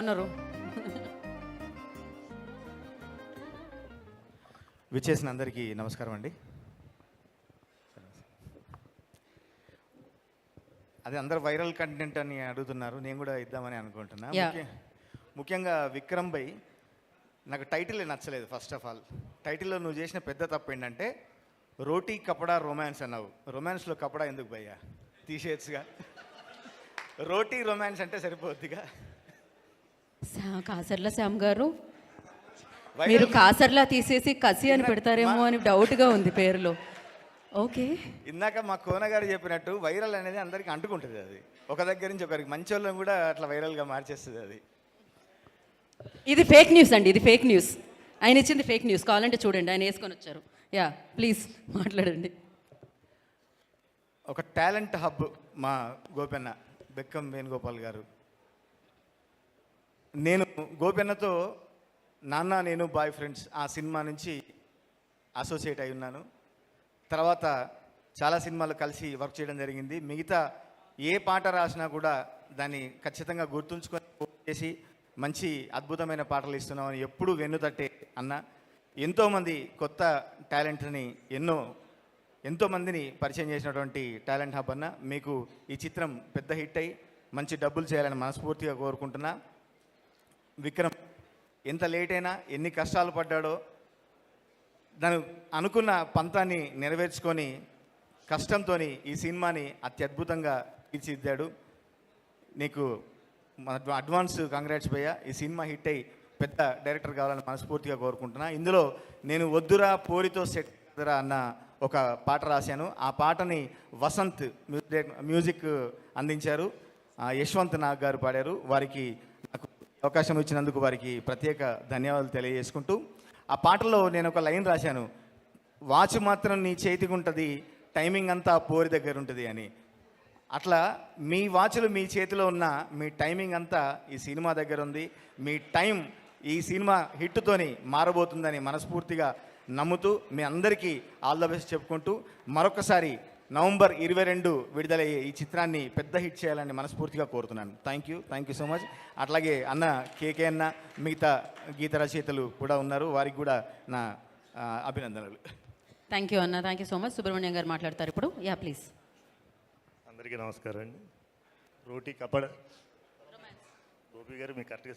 అన్నారు. విచ్చేసిన అందరికీ నమస్కారం అండి. అదే అందరు వైరల్ కంటెంట్ అని అడుగుతున్నారు, నేను కూడా ఇద్దామని అనుకుంటున్నా. ముఖ్యంగా విక్రమ్ భయ్, నాకు టైటిల్ నచ్చలేదు. ఫస్ట్ ఆఫ్ ఆల్ టైటిల్లో నువ్వు చేసిన పెద్ద తప్పు ఏంటంటే రోటీ కపడా రొమాన్స్ అన్నావు. రొమాన్స్లో కపడా ఎందుకు భయ్యా? తీసేయచ్చుగా. రోటీ రొమాన్స్ అంటే సరిపోద్దిగా. కాసర్ల శ్యామ్ గారు, మీరు కాసర్లా తీసేసి కసి అని పెడతారేమో అని డౌట్గా ఉంది పేరులో. ఓకే, ఇందాక మా కోన గారు చెప్పినట్టు వైరల్ అనేది అందరికీ అంటుకుంటుంది. అది ఒక దగ్గర నుంచి ఒకరికి, మంచి వాళ్ళని కూడా అట్లా వైరల్గా మార్చేస్తుంది. అది ఇది ఫేక్ న్యూస్ అండి, ఇది ఫేక్ న్యూస్. ఆయన ఇచ్చింది ఫేక్ న్యూస్. కావాలంటే చూడండి, ఆయన వేసుకొని వచ్చారు. యా, ప్లీజ్ మాట్లాడండి. ఒక టాలెంట్ హబ్ మా గోపెన్న బెక్కం వేణుగోపాల్ గారు. నేను గోపెన్నతో నాన్న నేను బాయ్ ఫ్రెండ్స్ ఆ సినిమా నుంచి అసోసియేట్ అయి ఉన్నాను. తర్వాత చాలా సినిమాలు కలిసి వర్క్ చేయడం జరిగింది. మిగతా ఏ పాట రాసినా కూడా దాన్ని ఖచ్చితంగా గుర్తుంచుకొని చేసి మంచి అద్భుతమైన పాటలు ఇస్తున్నామని ఎప్పుడూ వెన్నుతట్టే అన్న. ఎంతోమంది కొత్త టాలెంట్ని ఎంతోమందిని పరిచయం చేసినటువంటి టాలెంట్ హబ్ అన్న. మీకు ఈ చిత్రం పెద్ద హిట్ అయ్యి మంచి డబ్బులు చేయాలని మనస్ఫూర్తిగా కోరుకుంటున్నా. విక్రమ్ ఎంత లేట్ అయినా, ఎన్ని కష్టాలు పడ్డాడో, దాని అనుకున్న పంతాన్ని నెరవేర్చుకొని కష్టంతో ఈ సినిమాని అత్యద్భుతంగా తీర్చిదిద్దాడు. నీకు అడ్వాన్స్ కంగ్రాట్స్ భయ్యా. ఈ సినిమా హిట్ అయ్యి పెద్ద డైరెక్టర్ కావాలని మనస్ఫూర్తిగా కోరుకుంటున్నా. ఇందులో నేను వద్దురా పోరితో సెట్ అన్న ఒక పాట రాశాను. ఆ పాటని వసంత్ మ్యూజిక్ అందించారు. యశ్వంత్ నాగ్ గారు పాడారు. వారికి నాకు అవకాశం ఇచ్చినందుకు వారికి ప్రత్యేక ధన్యవాదాలు తెలియజేసుకుంటూ, ఆ పాటలో నేను ఒక లైన్ రాశాను, వాచ్ మాత్రం నీ చేతికి ఉంటుంది, టైమింగ్ అంతా పోరి దగ్గర ఉంటుంది అని. అట్లా మీ వాచ్లు మీ చేతిలో ఉన్న మీ టైమింగ్ అంతా ఈ సినిమా దగ్గర ఉంది. మీ టైం ఈ సినిమా హిట్తోని మారబోతుందని మనస్ఫూర్తిగా నమ్ముతూ మీ అందరికీ ఆల్ ద బెస్ట్ చెప్పుకుంటూ, మరొకసారి నవంబర్ 22 విడుదలయ్యే ఈ చిత్రాన్ని పెద్ద హిట్ చేయాలని మనస్ఫూర్తిగా కోరుతున్నాను. Thank you so much. అట్లాగే అన్న కేకే అన్న, మిగతా గీత రచయితలు కూడా ఉన్నారు, వారికి కూడా నా అభినందనలు. థ్యాంక్ యూ అన్న, thank you so much. Subrahmanyam గారు మాట్లాడతారు ఇప్పుడు. Yeah please. అందరికీ నమస్కారం అండి. రోటీ కపడ గోపి గారు మీకు కరెక్ట్గా